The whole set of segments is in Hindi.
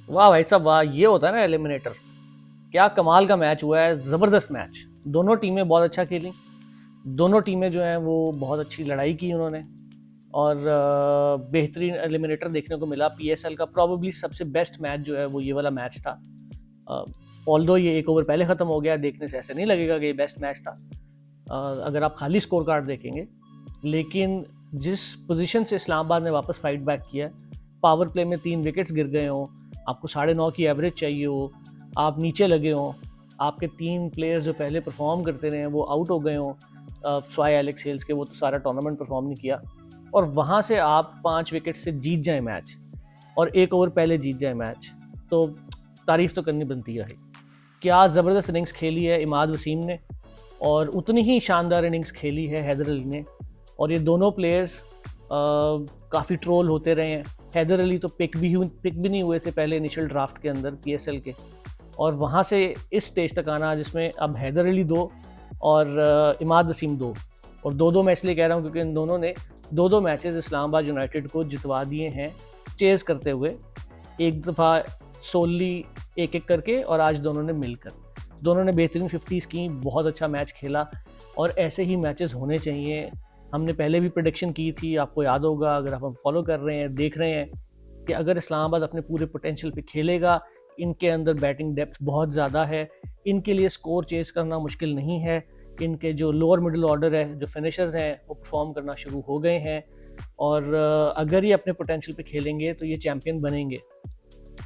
वाह भाई साहब वाह, ये होता है ना एलिमिनेटर। क्या कमाल का मैच हुआ है, ज़बरदस्त मैच। दोनों टीमें बहुत अच्छा खेली। दोनों टीमें जो हैं वो बहुत अच्छी लड़ाई की उन्होंने। और बेहतरीन एलिमिनेटर देखने को मिला। पीएसएल का प्रॉबेबली सबसे बेस्ट मैच जो है वो ये वाला मैच था। ऑल्दो ये एक ओवर पहले ख़त्म हो गया, देखने से ऐसे नहीं लगेगा कि ये बेस्ट मैच था अगर आप खाली स्कोर कार्ड देखेंगे। लेकिन जिस पोजीशन से इस्लामाबाद ने वापस फाइट बैक किया, पावर प्ले में 3 विकेट्स गिर गए हों, आपको 9.5 की एवरेज चाहिए हो, आप नीचे लगे हों, आपके 3 प्लेयर्स जो पहले परफॉर्म करते रहे हैं वो आउट हो गए हों, स्वाई एलेक्स हेल्स के, वो तो सारा टूर्नामेंट परफॉर्म नहीं किया, और वहाँ से आप 5 विकेट से जीत जाए मैच और 1 ओवर पहले जीत जाए मैच, तो तारीफ़ तो करनी बनती है। क्या ज़बरदस्त इनिंग्स खेली है इमाद वसीम ने, और उतनी ही शानदार इनिंग्स खेली है हैदर अली ने। और ये दोनों प्लेयर्स काफ़ी ट्रोल होते रहे हैं। हैदर अली तो पिक भी नहीं हुए थे पहले इनिशियल ड्राफ्ट के अंदर पीएसएल के, और वहाँ से इस स्टेज तक आना जिसमें अब हैदर अली 2 और इमाद वसीम 2। और 2-2 मैं इसलिए कह रहा हूँ क्योंकि इन दोनों ने 2-2 मैचेस इस्लामाबाद यूनाइटेड को जितवा दिए हैं चेज़ करते हुए। एक दफ़ा सोली एक करके, और आज दोनों ने मिलकर, दोनों ने बेहतरीन 50s की, बहुत अच्छा मैच खेला। और ऐसे ही मैचेस होने चाहिए। हमने पहले भी प्रेडिक्शन की थी, आपको याद होगा अगर आप हम फॉलो कर रहे हैं, देख रहे हैं, कि अगर इस्लामाबाद अपने पूरे पोटेंशियल पे खेलेगा, इनके अंदर बैटिंग डेप्थ बहुत ज़्यादा है, इनके लिए स्कोर चेस करना मुश्किल नहीं है। इनके जो लोअर मिडिल ऑर्डर है, जो फिनिशर्स हैं, वो परफॉर्म करना शुरू हो गए हैं। और अगर ये अपने पोटेंशियल पे खेलेंगे तो ये चैम्पियन बनेंगे,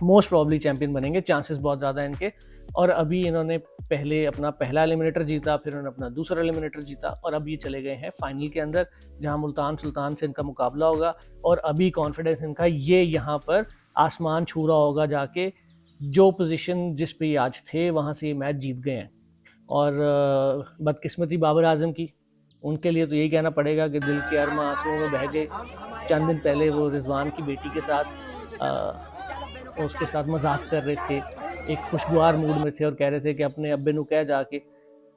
मोस्ट प्रॉब्ली चैंपियन बनेंगे, चांसेस बहुत ज़्यादा हैं इनके। और अभी इन्होंने पहले अपना पहला एलिमिनेटर जीता, फिर उन्होंने अपना दूसरा एलिमिनेटर जीता, और अब ये चले गए हैं फाइनल के अंदर, जहां मुल्तान सुल्तान से इनका मुकाबला होगा। और अभी कॉन्फिडेंस इनका ये यहाँ पर आसमान छू रहा होगा जाके, जो पोजीशन जिस पे ये आज थे वहाँ से ये मैच जीत गए हैं। और बदकिस्मती बाबर आजम की, उनके लिए तो यही कहना पड़ेगा कि दिल के अरमा आंसुओं में बह गए। चंद दिन पहले वो रिजवान की बेटी के साथ उसके साथ मजाक कर रहे थे, एक खुशगवार मूड में थे, और कह रहे थे कि अपने अब्बे नू कह जाके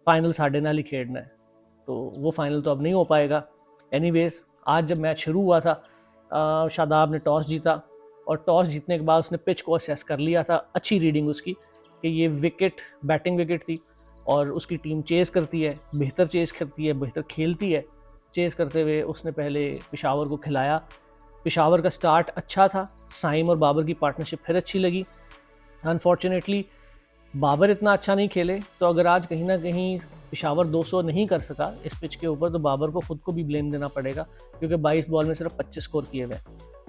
फाइनल साढ़े नाल ही खेलना है। तो वो फाइनल तो अब नहीं हो पाएगा। एनीवेज, आज जब मैच शुरू हुआ था, शादाब ने टॉस जीता, और टॉस जीतने के बाद उसने पिच को असेस कर लिया था, अच्छी रीडिंग उसकी, कि ये विकेट बैटिंग विकेट थी, और उसकी टीम चेज़ करती है, बेहतर चेज़ करती है, बेहतर खेलती है। चेज़ करते हुए उसने पहले पेशावर को खिलाया। पेशावर का स्टार्ट अच्छा था, साइम और बाबर की पार्टनरशिप फिर अच्छी लगी। अनफॉर्चुनेटली बाबर इतना अच्छा नहीं खेले, तो अगर आज कहीं ना कहीं पेशावर 200 नहीं कर सका इस पिच के ऊपर, तो बाबर को खुद को भी ब्लेम देना पड़ेगा, क्योंकि 22 बॉल में सिर्फ 25 स्कोर किए हुए।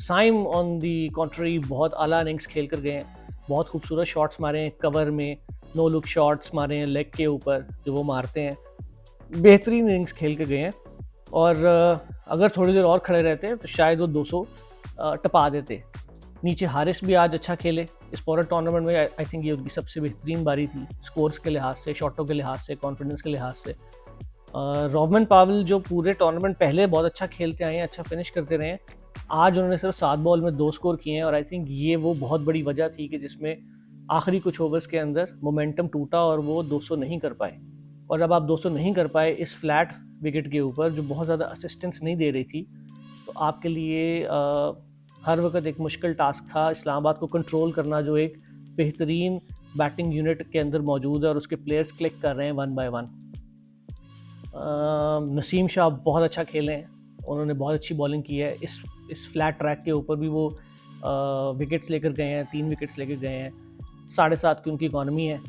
साइम ऑन दी कॉन्ट्री बहुत आला इनिंग्स खेल कर गए हैं, बहुत खूबसूरत शॉट्स मारे हैं कवर में, नो लुक शॉट्स मारे हैं लेग के ऊपर जो वो मारते हैं, बेहतरीन इनिंग्स खेल के गए हैं। और अगर थोड़ी देर और खड़े रहते तो शायद वो 200 टपा देते। नीचे हारिस भी आज अच्छा खेले इस पूरे टूर्नामेंट में। आई थिंक ये उनकी सबसे बेहतरीन बारी थी, स्कोर्स के लिहाज से, शॉटों के लिहाज से, कॉन्फिडेंस के लिहाज से। रॉबमन पावल जो पूरे टूर्नामेंट पहले बहुत अच्छा खेलते आए हैं, अच्छा फिनिश करते रहे हैं, आज उन्होंने सिर्फ 7 बॉल में 2 स्कोर किए हैं। और आई थिंक ये वो बहुत बड़ी वजह थी कि जिसमें आखिरी कुछ ओवर्स के अंदर मोमेंटम टूटा और वो 200 नहीं कर पाए। और जब आप 200 नहीं कर पाए इस फ्लैट विकेट के ऊपर, जो बहुत ज़्यादा असिस्टेंस नहीं दे रही थी, तो आपके लिए हर वक्त एक मुश्किल टास्क था इस्लामाबाद को कंट्रोल करना, जो एक बेहतरीन बैटिंग यूनिट के अंदर मौजूद है और उसके प्लेयर्स क्लिक कर रहे हैं one by one. Naseem Shah बहुत अच्छा खेले हैं, उन्होंने बहुत अच्छी बॉलिंग की है। इस फ्लैट ट्रैक के ऊपर भी वो विकेट्स लेकर गए हैं, 3 विकेट्स लेकर गए हैं। 7.5 की उनकी इकॉनमी है।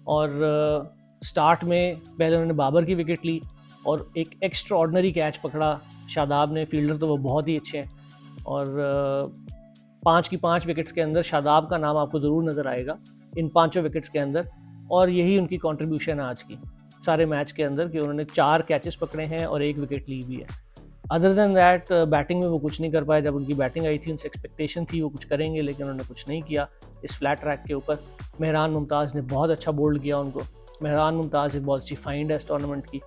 और स्टार्ट में पहले उन्होंने बाबर की विकेट ली और एक एक्स्ट्रा ऑर्डनरी कैच पकड़ा शादाब ने, फील्डर तो वो बहुत ही अच्छे हैं। और 5 की 5 विकेट्स के अंदर शादाब का नाम आपको ज़रूर नज़र आएगा इन 5 विकेट्स के अंदर। और यही उनकी कंट्रीब्यूशन है आज की सारे मैच के अंदर, कि उन्होंने 4 कैचेस पकड़े हैं और 1 विकेट ली भी है। अदर देन दैट बैटिंग में वो कुछ नहीं कर पाए। जब उनकी बैटिंग आई थी उनसे एक्सपेक्टेशन थी वो कुछ करेंगे, लेकिन उन्होंने कुछ नहीं किया इस फ्लैट ट्रैक के ऊपर। मेहरान मुमताज़ ने बहुत अच्छा बोल्ड किया उनको। मेहरान मुमताज़ एक बहुत अच्छी फाइंड है इस टूर्नामेंट की।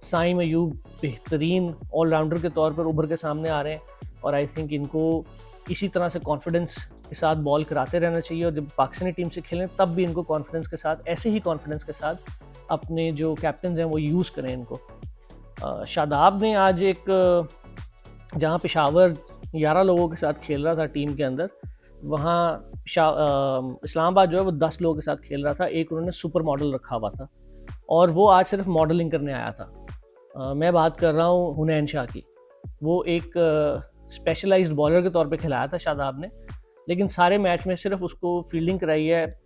साइम अयूब बेहतरीन ऑलराउंडर के तौर पर उभर के सामने आ रहे हैं, और आई थिंक इनको इसी तरह से कॉन्फिडेंस के साथ बॉल कराते रहना चाहिए। और जब पाकिस्तानी टीम से खेलें तब भी इनको कॉन्फिडेंस के साथ, ऐसे ही कॉन्फिडेंस के साथ अपने जो कैप्टन हैं वो यूज़ करें इनको। शादाब ने आज एक, जहाँ पेशावर 11 लोगों के साथ खेल रहा था टीम के अंदर, वहाँ इस्लामाबाद जो है वो 10 लोगों के साथ खेल रहा था, एक उन्होंने सुपर मॉडल रखा हुआ था और वो आज सिर्फ मॉडलिंग करने आया था। मैं बात कर रहा हूँ हुनैन शाह की। वो एक स्पेशलाइज्ड बॉलर के तौर पे खिलाया था शादाब ने, लेकिन सारे मैच में सिर्फ उसको फील्डिंग कराई है,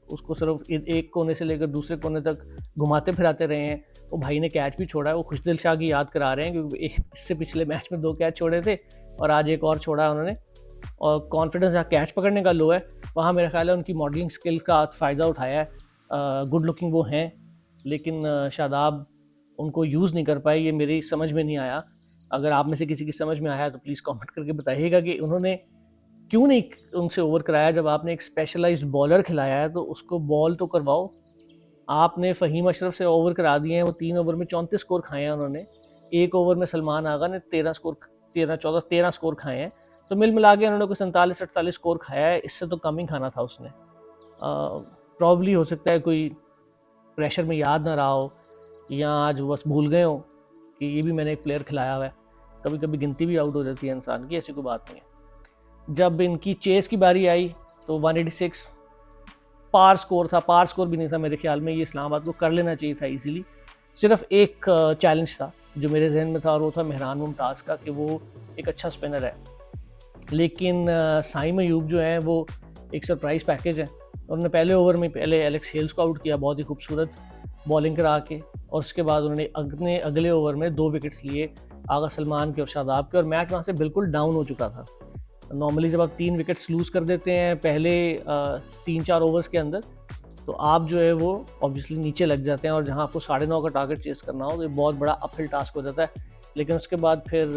उसको सिर्फ एक कोने से लेकर दूसरे कोने तक घुमाते फिराते रहे हैं। वो भाई ने कैच भी छोड़ा है, वो खुशदिल शाह की याद करा रहे हैं क्योंकि इससे पिछले मैच में 2 कैच छोड़े थे और आज एक और छोड़ा उन्होंने। और कॉन्फिडेंस जहाँ कैच पकड़ने का लो है, वहाँ मेरा ख्याल है उनकी मॉडलिंग स्किल का फ़ायदा उठाया है। गुड लुकिंग वो हैं, लेकिन शादाब उनको यूज़ नहीं कर पाए, ये मेरी समझ में नहीं आया। अगर आप में से किसी की समझ में आया तो प्लीज़ कमेंट करके बताइएगा कि उन्होंने क्यों नहीं उनसे ओवर कराया। जब आपने एक स्पेशलाइज्ड बॉलर खिलाया है तो उसको बॉल तो करवाओ। आपने फ़हीम अशरफ से ओवर करा दिए हैं, वो 3 ओवर में 34 स्कोर खाए हैं उन्होंने। 1 ओवर में सलमान आगा ने 13 स्कोर खाए हैं। तो मिल मिला के उन्होंने कोई 47-48 स्कोर खाया है, इससे तो कम ही खाना था उसने। प्रॉब्ली हो सकता है कोई प्रेशर में याद ना रहा हो, या आज बस भूल गए हो कि ये भी मैंने एक प्लेयर खिलाया हुआ है। कभी कभी गिनती भी आउट हो जाती है इंसान की, ऐसी कोई बात नहीं है। जब इनकी चेस की बारी आई तो 186 पार स्कोर था, पार स्कोर भी नहीं था मेरे ख्याल में, ये इस्लामाबाद को कर लेना चाहिए था इजीली। सिर्फ एक चैलेंज था जो मेरे जहन में था और वो था मेहरान मुमताज़ का, कि वो एक अच्छा स्पिनर है, लेकिन साइम अयूब जो है वो एक सरप्राइज़ पैकेज है। उन्होंने पहले ओवर में पहले एलेक्स हेल्स को आउट किया बहुत ही खूबसूरत बॉलिंग करा के, और उसके बाद उन्होंने अपने अगले ओवर में 2 विकेट्स लिए, आगा सलमान के और शादाब के, और मैच वहाँ से बिल्कुल डाउन हो चुका था। नॉर्मली जब आप 3 विकेट्स लूज़ कर देते हैं पहले 3-4 ओवर्स के अंदर, तो आप जो है वो ऑब्वियसली नीचे लग जाते हैं, और जहाँ आपको 9.5 का टारगेट चेस करना हो तो ये बहुत बड़ा अपहिल टास्क हो जाता है। लेकिन उसके बाद फिर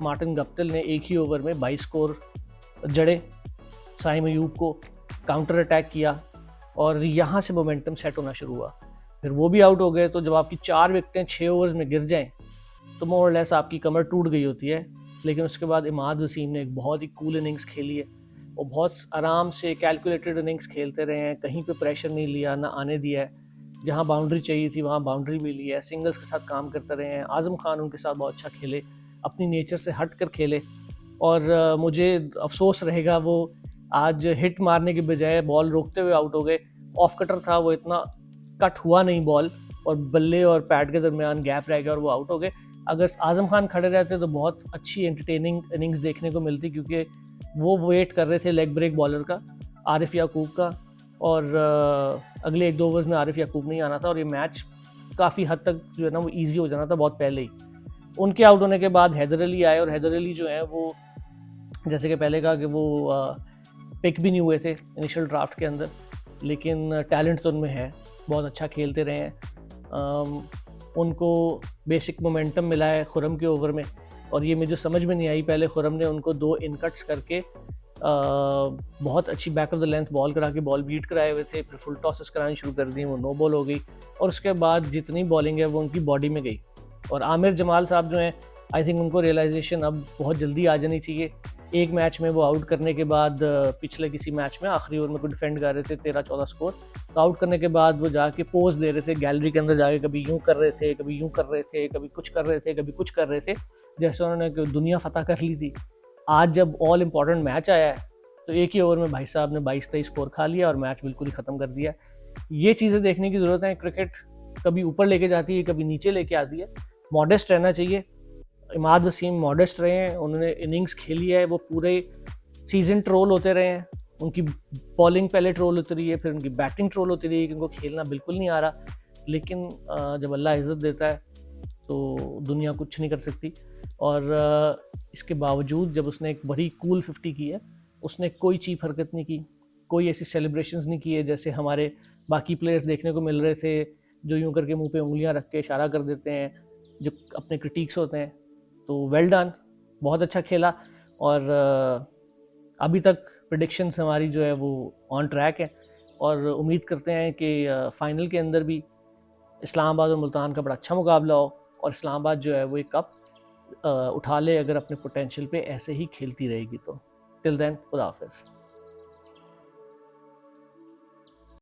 मार्टिन गप्टिल ने एक ही ओवर में 22 स्कोर जड़े, साइम अयूब को काउंटर अटैक किया और यहाँ से मोमेंटम सेट होना शुरू हुआ। फिर वो भी आउट हो गए। तो जब आपकी 4 विकेटें 6 ओवर्स में गिर जाएं तो मोर लेस आपकी कमर टूट गई होती है। लेकिन उसके बाद इमाद वसीम ने एक बहुत ही कूल इनिंग्स खेली है, वो बहुत आराम से कैलकुलेटेड इनिंग्स खेलते रहे हैं, कहीं पे प्रेशर नहीं लिया, ना आने दिया है। जहाँ बाउंड्री चाहिए थी वहाँ बाउंड्री भी ली है, सिंगल्स के साथ काम करते रहे हैं। आज़म खान उनके साथ बहुत अच्छा खेले, अपनी नेचर से हट कर खेले, और मुझे अफसोस रहेगा वो आज हिट मारने के बजाय बॉल रोकते हुए आउट हो गए। ऑफ कटर था, वो इतना कट हुआ नहीं बॉल, और बल्ले और पैड के दरमियान गैप रह गया और वो आउट हो गए। अगर आज़म खान खड़े रहते तो बहुत अच्छी एंटरटेनिंग इनिंग्स देखने को मिलती, क्योंकि वो वेट कर रहे थे लेग ब्रेक बॉलर का, आरिफ याकूब का, और अगले 1-2 ओवर्स में आरिफ याकूब नहीं आना था और ये मैच काफ़ी हद तक जो है ना वो ईजी हो जाना था बहुत पहले ही। उनके आउट होने के बाद हैदर अली आए, और हैदर अली जो है वो जैसे कि पहले कहा कि वो पिक भी नहीं हुए थे इनिशियल ड्राफ्ट के अंदर, लेकिन टैलेंट तो उनमें है, बहुत अच्छा खेलते रहे हैं। उनको बेसिक मोमेंटम मिला है खुरम के ओवर में, और ये मुझे समझ में नहीं आई, पहले खुरम ने उनको 2 इनकट्स करके बहुत अच्छी back of the length ball करा के बॉल बीट कराए हुए थे, फिर फुल टॉसेस करानी शुरू कर दी, वो नो बॉल हो गई, और उसके बाद जितनी बॉलिंग है वो उनकी बॉडी में गई। और आमिर जमाल साहब जो हैं, आई थिंक उनको रियलाइजेशन अब बहुत जल्दी आ जानी चाहिए। एक मैच में वो आउट करने के बाद पिछले किसी मैच में आखिरी ओवर में कोई डिफेंड कर रहे थे 13-14 स्कोर, तो आउट करने के बाद वो जाके पोज दे रहे थे गैलरी के अंदर जाके, कभी यूं कर रहे थे, कभी यूं कर रहे थे, कभी कुछ कर रहे थे, कभी कुछ कर रहे थे, जैसे उन्होंने दुनिया फतह कर ली थी। आज जब ऑल इम्पॉर्टेंट मैच आया है तो एक ही ओवर में भाई साहब ने 22-23 स्कोर खा लिया और मैच बिल्कुल ही ख़त्म कर दिया। ये चीज़ें देखने की ज़रूरत है। क्रिकेट कभी ऊपर लेके जाती है, कभी नीचे लेके आती है, मॉडेस्ट रहना चाहिए। इमाद वसीम मॉडेस्ट रहे हैं, उन्होंने इनिंग्स खेली है, वो पूरे सीजन ट्रोल होते रहे हैं, उनकी बॉलिंग पहले ट्रोल होती रही है, फिर उनकी बैटिंग ट्रोल होती रही है कि उनको खेलना बिल्कुल नहीं आ रहा। लेकिन जब अल्लाह इज़्ज़त देता है तो दुनिया कुछ नहीं कर सकती। और इसके बावजूद जब उसने एक बड़ी कूल 50 की है, उसने कोई चीप हरकत नहीं की, कोई ऐसी सेलिब्रेशंस नहीं किए जैसे हमारे बाकी प्लेयर्स देखने को मिल रहे थे, जो यूं करके मुंह पे उंगलियां रख के इशारा कर देते हैं, जो अपने क्रिटिक्स होते हैं। तो वेल डन, बहुत अच्छा खेला, और अभी तक प्रेडिक्शंस हमारी जो है वो ऑन ट्रैक है, और उम्मीद करते हैं कि फाइनल के अंदर भी इस्लामाबाद और मुल्तान का बड़ा अच्छा मुकाबला हो, और इस्लामाबाद जो है वो एक कप उठा ले अगर अपने पोटेंशियल पे ऐसे ही खेलती रहेगी तो। टिल देन, खुदा हाफिज़।